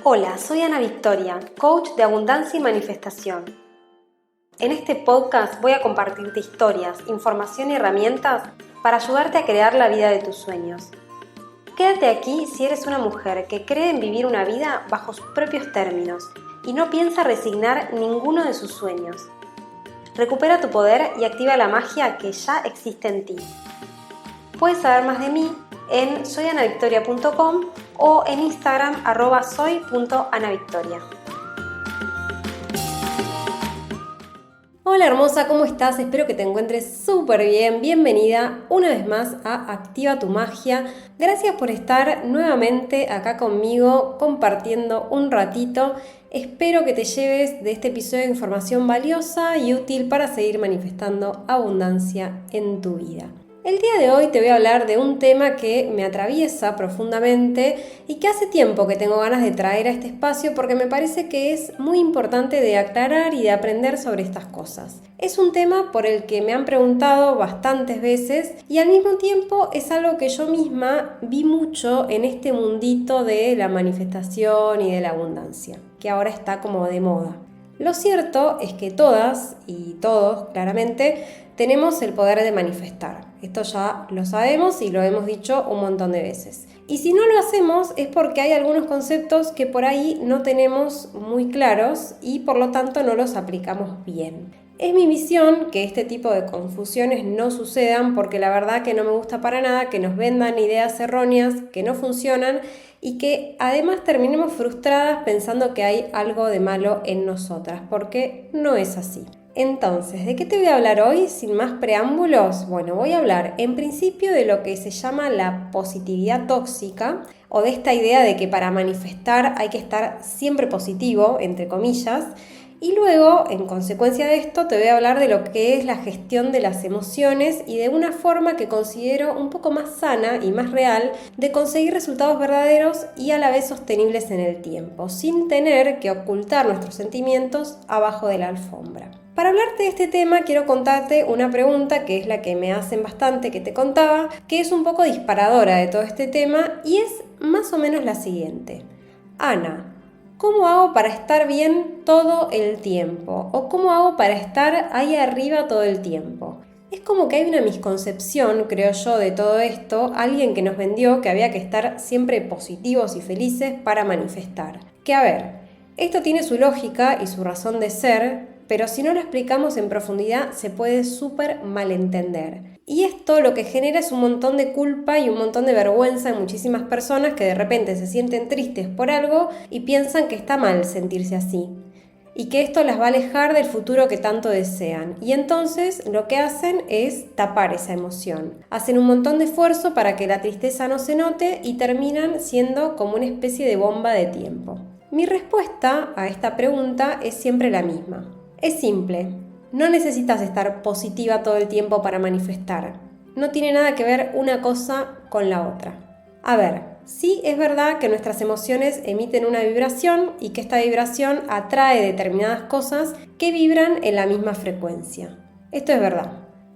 Hola, soy Ana Victoria, coach de abundancia y manifestación. En este podcast voy a compartirte historias, información y herramientas para ayudarte a crear la vida de tus sueños. Quédate aquí si eres una mujer que cree en vivir una vida bajo sus propios términos y no piensa resignar ninguno de sus sueños. Recupera tu poder y activa la magia que ya existe en ti. Puedes saber más de mí en soyanavictoria.com o en Instagram @soy.anavictoria. Hola hermosa, ¿cómo estás? Espero que te encuentres súper bien. Bienvenida una vez más a Activa tu Magia. Gracias por estar nuevamente acá conmigo compartiendo un ratito. Espero que te lleves de este episodio información valiosa y útil para seguir manifestando abundancia en tu vida. El día de hoy te voy a hablar de un tema que me atraviesa profundamente y que hace tiempo que tengo ganas de traer a este espacio porque me parece que es muy importante de aclarar y de aprender sobre estas cosas. Es un tema por el que me han preguntado bastantes veces y al mismo tiempo es algo que yo misma vi mucho en este mundito de la manifestación y de la abundancia, que ahora está como de moda. Lo cierto es que todas y todos, claramente, tenemos el poder de manifestar. Esto ya lo sabemos y lo hemos dicho un montón de veces. Y si no lo hacemos es porque hay algunos conceptos que por ahí no tenemos muy claros y por lo tanto no los aplicamos bien. Es mi misión que este tipo de confusiones no sucedan porque la verdad que no me gusta para nada que nos vendan ideas erróneas que no funcionan y que además terminemos frustradas pensando que hay algo de malo en nosotras, porque no es así. Entonces, ¿de qué te voy a hablar hoy sin más preámbulos? Bueno, voy a hablar en principio de lo que se llama la positividad tóxica o de esta idea de que para manifestar hay que estar siempre positivo, entre comillas. Y luego, en consecuencia de esto, te voy a hablar de lo que es la gestión de las emociones y de una forma que considero un poco más sana y más real de conseguir resultados verdaderos y a la vez sostenibles en el tiempo, sin tener que ocultar nuestros sentimientos abajo de la alfombra. Para hablarte de este tema quiero contarte una pregunta que es la que me hacen bastante, que te contaba, que es un poco disparadora de todo este tema y es más o menos la siguiente. Ana, ¿cómo hago para estar bien todo el tiempo? ¿O cómo hago para estar ahí arriba todo el tiempo? Es como que hay una misconcepción, creo yo, de todo esto. Alguien que nos vendió que había que estar siempre positivos y felices para manifestar. Que a ver, esto tiene su lógica y su razón de ser, pero si no lo explicamos en profundidad se puede súper malentender. Y esto lo que genera es un montón de culpa y un montón de vergüenza en muchísimas personas que de repente se sienten tristes por algo y piensan que está mal sentirse así. Y que esto las va a alejar del futuro que tanto desean. Y entonces lo que hacen es tapar esa emoción. Hacen un montón de esfuerzo para que la tristeza no se note y terminan siendo como una especie de bomba de tiempo. Mi respuesta a esta pregunta es siempre la misma. Es simple, no necesitas estar positiva todo el tiempo para manifestar. No tiene nada que ver una cosa con la otra. A ver, sí es verdad que nuestras emociones emiten una vibración y que esta vibración atrae determinadas cosas que vibran en la misma frecuencia. Esto es verdad.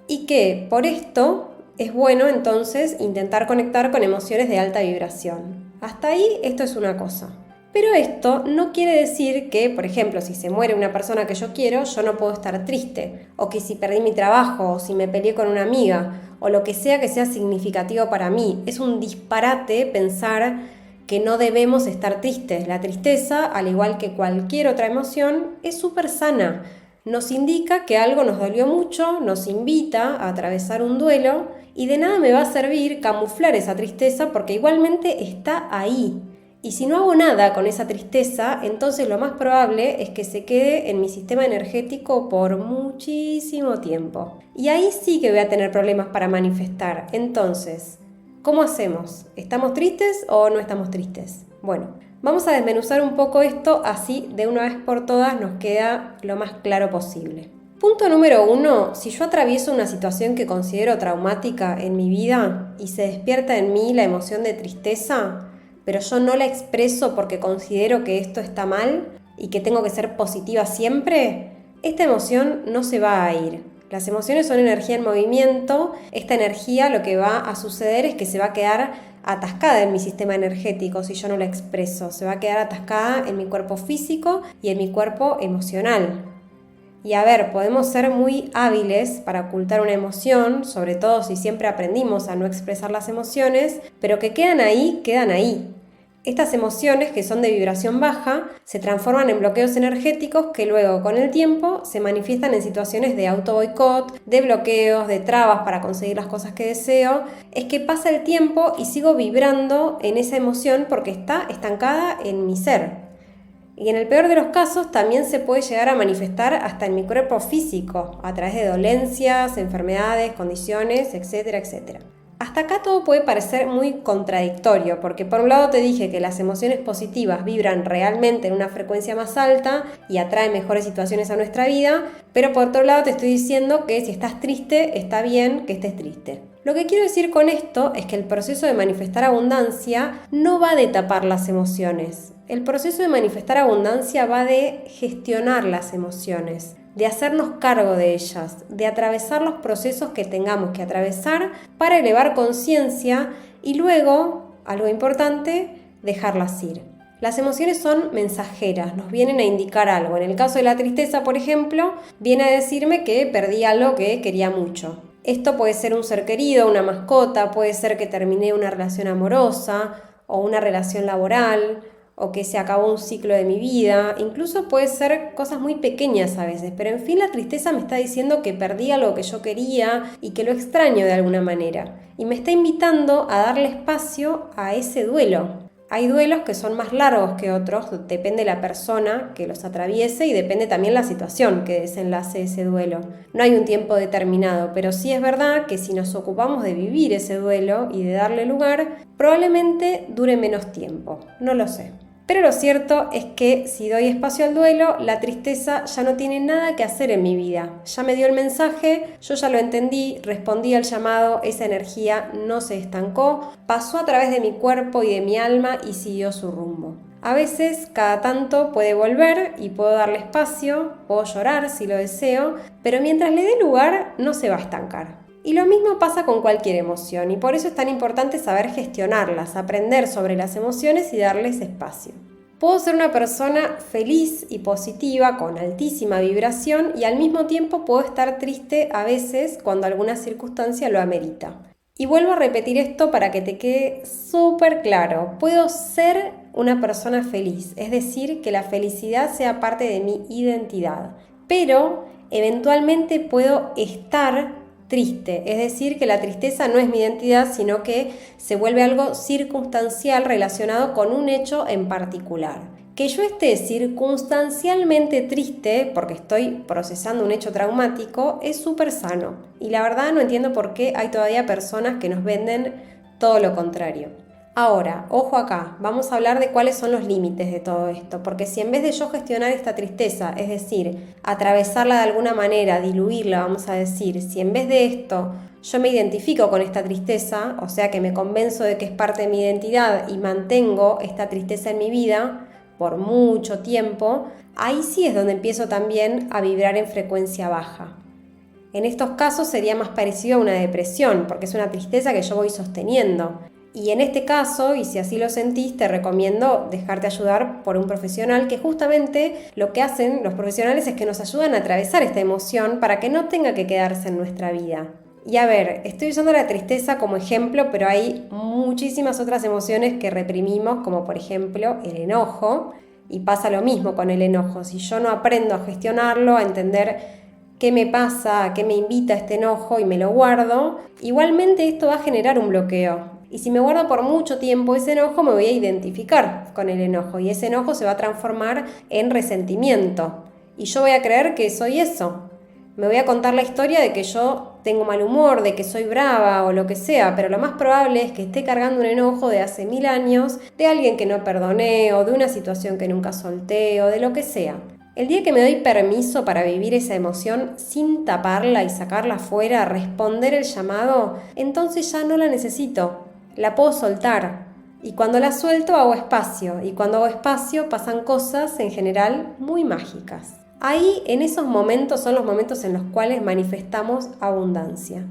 Y que por esto es bueno entonces intentar conectar con emociones de alta vibración. Hasta ahí esto es una cosa. Pero esto no quiere decir que, por ejemplo, si se muere una persona que yo quiero, yo no puedo estar triste, o que si perdí mi trabajo, o si me peleé con una amiga, o lo que sea significativo para mí. Es un disparate pensar que no debemos estar tristes. La tristeza, al igual que cualquier otra emoción, es súper sana. Nos indica que algo nos dolió mucho, nos invita a atravesar un duelo, y de nada me va a servir camuflar esa tristeza porque igualmente está ahí. Y si no hago nada con esa tristeza, entonces lo más probable es que se quede en mi sistema energético por muchísimo tiempo. Y ahí sí que voy a tener problemas para manifestar. Entonces, ¿cómo hacemos? ¿Estamos tristes o no estamos tristes? Bueno, vamos a desmenuzar un poco esto, así de una vez por todas nos queda lo más claro posible. Punto número 1, si yo atravieso una situación que considero traumática en mi vida y se despierta en mí la emoción de tristeza, pero yo no la expreso porque considero que esto está mal y que tengo que ser positiva siempre, esta emoción no se va a ir. Las emociones son energía en movimiento. Esta energía lo que va a suceder es que se va a quedar atascada en mi sistema energético si yo no la expreso. Se va a quedar atascada en mi cuerpo físico y en mi cuerpo emocional. Y a ver, podemos ser muy hábiles para ocultar una emoción, sobre todo si siempre aprendimos a no expresar las emociones, pero que quedan ahí, quedan ahí. Estas emociones, que son de vibración baja, se transforman en bloqueos energéticos que luego, con el tiempo, se manifiestan en situaciones de auto-boicot, de bloqueos, de trabas para conseguir las cosas que deseo. Es que pasa el tiempo y sigo vibrando en esa emoción porque está estancada en mi ser. Y en el peor de los casos también se puede llegar a manifestar hasta en mi cuerpo físico, a través de dolencias, enfermedades, condiciones, etcétera, etcétera. Hasta acá todo puede parecer muy contradictorio, porque por un lado te dije que las emociones positivas vibran realmente en una frecuencia más alta y atraen mejores situaciones a nuestra vida, pero por otro lado te estoy diciendo que si estás triste, está bien que estés triste. Lo que quiero decir con esto es que el proceso de manifestar abundancia no va de tapar las emociones. El proceso de manifestar abundancia va de gestionar las emociones, de hacernos cargo de ellas, de atravesar los procesos que tengamos que atravesar para elevar conciencia y luego, algo importante, dejarlas ir. Las emociones son mensajeras, nos vienen a indicar algo. En el caso de la tristeza, por ejemplo, viene a decirme que perdí algo que quería mucho. Esto puede ser un ser querido, una mascota, puede ser que terminé una relación amorosa o una relación laboral, o que se acabó un ciclo de mi vida, incluso puede ser cosas muy pequeñas a veces, pero en fin la tristeza me está diciendo que perdí algo que yo quería y que lo extraño de alguna manera, y me está invitando a darle espacio a ese duelo. Hay duelos que son más largos que otros, depende de la persona que los atraviese y depende también la situación que desenlace ese duelo. No hay un tiempo determinado, pero sí es verdad que si nos ocupamos de vivir ese duelo y de darle lugar, probablemente dure menos tiempo, no lo sé. Pero lo cierto es que si doy espacio al duelo, la tristeza ya no tiene nada que hacer en mi vida. Ya me dio el mensaje, yo ya lo entendí, respondí al llamado, esa energía no se estancó, pasó a través de mi cuerpo y de mi alma y siguió su rumbo. A veces, cada tanto puede volver y puedo darle espacio, puedo llorar si lo deseo, pero mientras le dé lugar no se va a estancar. Y lo mismo pasa con cualquier emoción y por eso es tan importante saber gestionarlas, aprender sobre las emociones y darles espacio. Puedo ser una persona feliz y positiva con altísima vibración y al mismo tiempo puedo estar triste a veces cuando alguna circunstancia lo amerita. Y vuelvo a repetir esto para que te quede súper claro. Puedo ser una persona feliz, es decir, que la felicidad sea parte de mi identidad, pero eventualmente puedo estar triste, es decir, que la tristeza no es mi identidad, sino que se vuelve algo circunstancial relacionado con un hecho en particular. Que yo esté circunstancialmente triste porque estoy procesando un hecho traumático es súper sano. Y la verdad no entiendo por qué hay todavía personas que nos venden todo lo contrario. Ahora, ojo acá, vamos a hablar de cuáles son los límites de todo esto, porque si en vez de yo gestionar esta tristeza, es decir, atravesarla de alguna manera, diluirla, vamos a decir, si en vez de esto yo me identifico con esta tristeza, o sea que me convenzo de que es parte de mi identidad y mantengo esta tristeza en mi vida por mucho tiempo, ahí sí es donde empiezo también a vibrar en frecuencia baja. En estos casos sería más parecido a una depresión, porque es una tristeza que yo voy sosteniendo. Y en este caso, y si así lo sentís, te recomiendo dejarte ayudar por un profesional que justamente lo que hacen los profesionales es que nos ayudan a atravesar esta emoción para que no tenga que quedarse en nuestra vida. Y a ver, estoy usando la tristeza como ejemplo, pero hay muchísimas otras emociones que reprimimos, como por ejemplo el enojo, y pasa lo mismo con el enojo. Si yo no aprendo a gestionarlo, a entender qué me pasa, a qué me invita este enojo y me lo guardo, igualmente esto va a generar un bloqueo. Y si me guardo por mucho tiempo ese enojo, me voy a identificar con el enojo y ese enojo se va a transformar en resentimiento. Y yo voy a creer que soy eso. Me voy a contar la historia de que yo tengo mal humor, de que soy brava o lo que sea, pero lo más probable es que esté cargando un enojo de hace 1000 años, de alguien que no perdoné o de una situación que nunca solté o de lo que sea. El día que me doy permiso para vivir esa emoción sin taparla y sacarla afuera, responder el llamado, entonces ya no la necesito. La puedo soltar y cuando la suelto hago espacio y cuando hago espacio pasan cosas en general muy mágicas. Ahí, en esos momentos, son los momentos en los cuales manifestamos abundancia.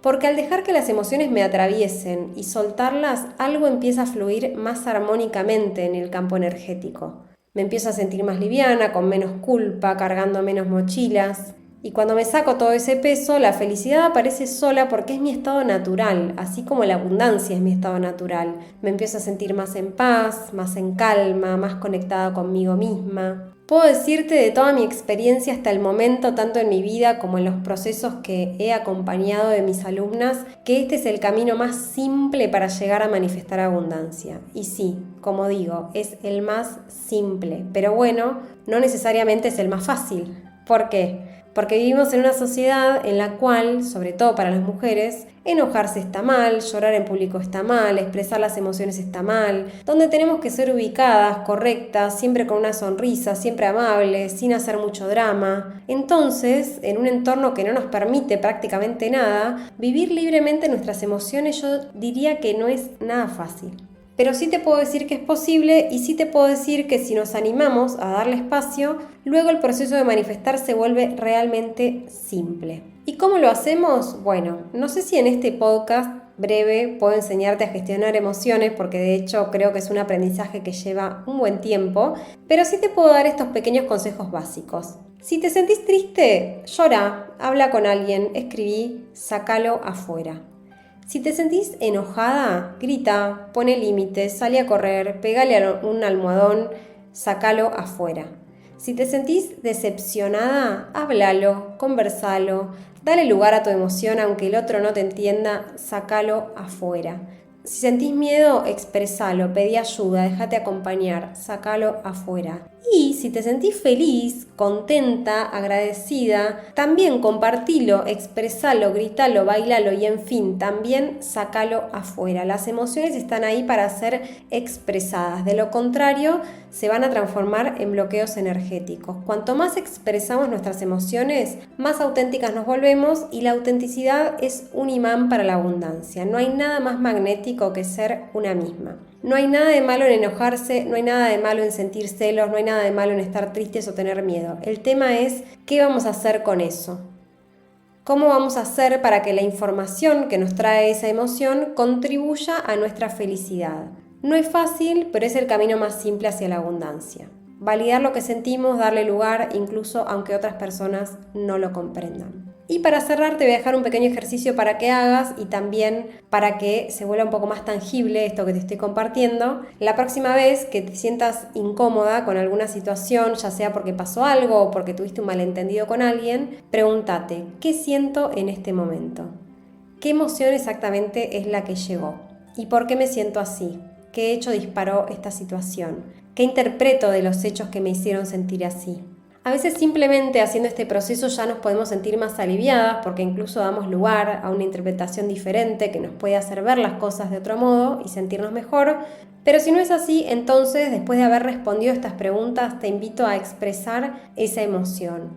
Porque al dejar que las emociones me atraviesen y soltarlas, algo empieza a fluir más armónicamente en el campo energético. Me empiezo a sentir más liviana, con menos culpa, cargando menos mochilas. Y cuando me saco todo ese peso, la felicidad aparece sola porque es mi estado natural, así como la abundancia es mi estado natural. Me empiezo a sentir más en paz, más en calma, más conectada conmigo misma. Puedo decirte de toda mi experiencia hasta el momento, tanto en mi vida como en los procesos que he acompañado de mis alumnas, que este es el camino más simple para llegar a manifestar abundancia. Y sí, como digo, es el más simple, pero bueno, no necesariamente es el más fácil. ¿Por qué? Porque vivimos en una sociedad en la cual, sobre todo para las mujeres, enojarse está mal, llorar en público está mal, expresar las emociones está mal, donde tenemos que ser ubicadas, correctas, siempre con una sonrisa, siempre amables, sin hacer mucho drama. Entonces, en un entorno que no nos permite prácticamente nada, vivir libremente nuestras emociones yo diría que no es nada fácil. Pero sí te puedo decir que es posible y sí te puedo decir que si nos animamos a darle espacio, luego el proceso de manifestar se vuelve realmente simple. ¿Y cómo lo hacemos? Bueno, no sé si en este podcast breve puedo enseñarte a gestionar emociones porque de hecho creo que es un aprendizaje que lleva un buen tiempo, pero sí te puedo dar estos pequeños consejos básicos. Si te sentís triste, llora, habla con alguien, escribí, sácalo afuera. Si te sentís enojada, grita, pone límites, sale a correr, pégale a un almohadón, sácalo afuera. Si te sentís decepcionada, háblalo, conversalo, dale lugar a tu emoción aunque el otro no te entienda, sácalo afuera. Si sentís miedo, expresalo, pedí ayuda, déjate acompañar, sácalo afuera. Y si te sentís feliz, contenta, agradecida, también compartilo, expresalo, gritalo, bailalo y en fin, también sácalo afuera. Las emociones están ahí para ser expresadas. De lo contrario, se van a transformar en bloqueos energéticos. Cuanto más expresamos nuestras emociones, más auténticas nos volvemos y la autenticidad es un imán para la abundancia. No hay nada más magnético que ser una misma. No hay nada de malo en enojarse, no hay nada de malo en sentir celos, no hay nada de malo en estar tristes o tener miedo. El tema es, ¿qué vamos a hacer con eso? ¿Cómo vamos a hacer para que la información que nos trae esa emoción contribuya a nuestra felicidad? No es fácil, pero es el camino más simple hacia la abundancia. Validar lo que sentimos, darle lugar, incluso aunque otras personas no lo comprendan. Y para cerrar te voy a dejar un pequeño ejercicio para que hagas y también para que se vuelva un poco más tangible esto que te estoy compartiendo. La próxima vez que te sientas incómoda con alguna situación, ya sea porque pasó algo o porque tuviste un malentendido con alguien, pregúntate, ¿qué siento en este momento? ¿Qué emoción exactamente es la que llegó? ¿Y por qué me siento así? ¿Qué hecho disparó esta situación? ¿Qué interpreto de los hechos que me hicieron sentir así? A veces simplemente haciendo este proceso ya nos podemos sentir más aliviadas porque incluso damos lugar a una interpretación diferente que nos puede hacer ver las cosas de otro modo y sentirnos mejor. Pero si no es así, entonces después de haber respondido estas preguntas te invito a expresar esa emoción.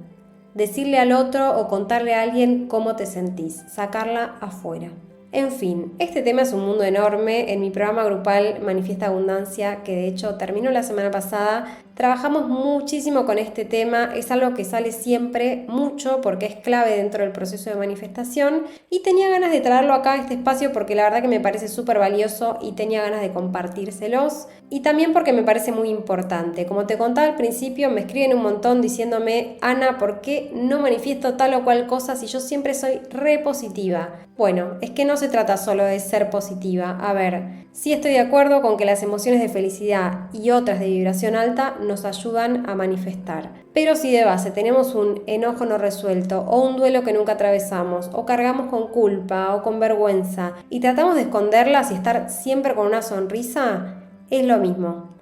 Decirle al otro o contarle a alguien cómo te sentís, sacarla afuera. En fin, este tema es un mundo enorme. En mi programa grupal Manifiesta Abundancia, que de hecho terminó la semana pasada, trabajamos muchísimo con este tema. Es algo que sale siempre mucho porque es clave dentro del proceso de manifestación y tenía ganas de traerlo acá a este espacio porque la verdad que me parece súper valioso y tenía ganas de compartírselos y también porque me parece muy importante. Como te contaba al principio, me escriben un montón diciéndome: Ana, ¿por qué no manifiesto tal o cual cosa si yo siempre soy re positiva? Bueno, es que no se trata solo de ser positiva. A ver, sí estoy de acuerdo con que las emociones de felicidad y otras de vibración alta nos ayudan a manifestar. Pero si de base tenemos un enojo no resuelto o un duelo que nunca atravesamos o cargamos con culpa o con vergüenza y tratamos de esconderlas y estar siempre con una sonrisa, es lo mismo.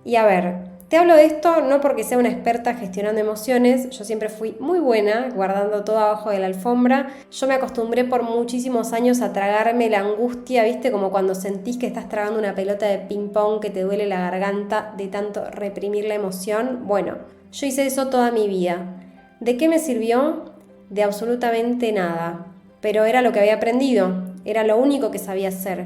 Y a ver, te hablo de esto no porque sea una experta gestionando emociones, yo siempre fui muy buena guardando todo abajo de la alfombra. Yo me acostumbré por muchísimos años a tragarme la angustia, ¿viste? Como cuando sentís que estás tragando una pelota de ping pong que te duele la garganta de tanto reprimir la emoción. Bueno, yo hice eso toda mi vida. ¿De qué me sirvió? De absolutamente nada. Pero era lo que había aprendido, era lo único que sabía hacer.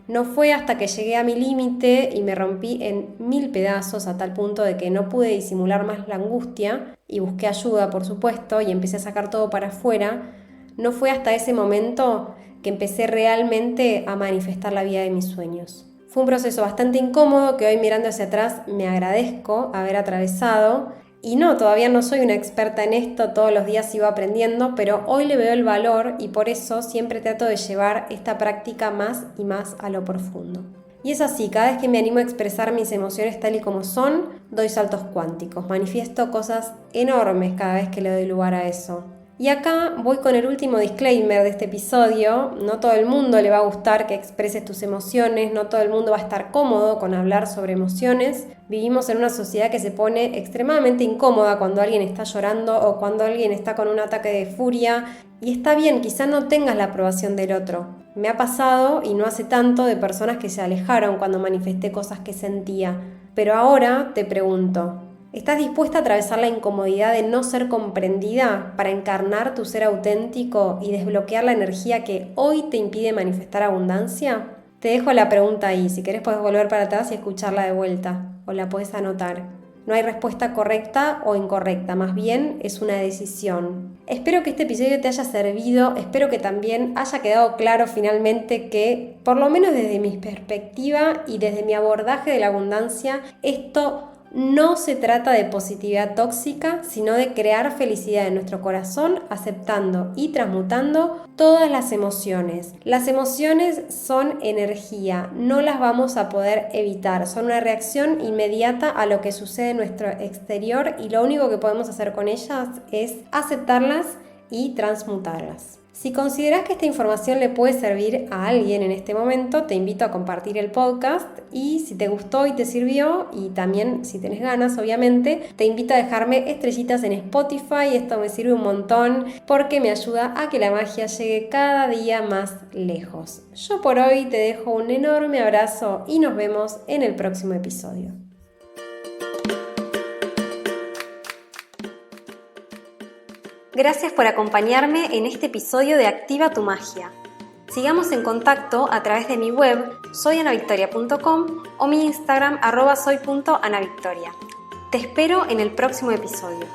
No fue hasta que llegué a mi límite y me rompí en 1000 pedazos a tal punto de que no pude disimular más la angustia y busqué ayuda, por supuesto, y empecé a sacar todo para afuera. No fue hasta ese momento que empecé realmente a manifestar la vida de mis sueños. Fue un proceso bastante incómodo que hoy mirando hacia atrás me agradezco haber atravesado. Y no, todavía no soy una experta en esto, todos los días sigo aprendiendo, pero hoy le veo el valor y por eso siempre trato de llevar esta práctica más y más a lo profundo. Y es así, cada vez que me animo a expresar mis emociones tal y como son, doy saltos cuánticos, manifiesto cosas enormes cada vez que le doy lugar a eso. Y acá voy con el último disclaimer de este episodio. No todo el mundo le va a gustar que expreses tus emociones, no todo el mundo va a estar cómodo con hablar sobre emociones. Vivimos en una sociedad que se pone extremadamente incómoda cuando alguien está llorando o cuando alguien está con un ataque de furia. Y está bien, quizá no tengas la aprobación del otro. Me ha pasado, y no hace tanto, de personas que se alejaron cuando manifesté cosas que sentía. Pero ahora te pregunto, ¿estás dispuesta a atravesar la incomodidad de no ser comprendida para encarnar tu ser auténtico y desbloquear la energía que hoy te impide manifestar abundancia? Te dejo la pregunta ahí, si querés podés volver para atrás y escucharla de vuelta, o la podés anotar. No hay respuesta correcta o incorrecta, más bien es una decisión. Espero que este episodio te haya servido, espero que también haya quedado claro finalmente que, por lo menos desde mi perspectiva y desde mi abordaje de la abundancia, esto no se trata de positividad tóxica, sino de crear felicidad en nuestro corazón, aceptando y transmutando todas las emociones. Las emociones son energía, no las vamos a poder evitar, son una reacción inmediata a lo que sucede en nuestro exterior y lo único que podemos hacer con ellas es aceptarlas y transmutarlas. Si consideras que esta información le puede servir a alguien en este momento, te invito a compartir el podcast y si te gustó y te sirvió, y también si tenés ganas, obviamente, te invito a dejarme estrellitas en Spotify. Esto me sirve un montón porque me ayuda a que la magia llegue cada día más lejos. Yo por hoy te dejo un enorme abrazo y nos vemos en el próximo episodio. Gracias por acompañarme en este episodio de Activa tu Magia. Sigamos en contacto a través de mi web soyanavictoria.com o mi Instagram @soy.anavictoria. Te espero en el próximo episodio.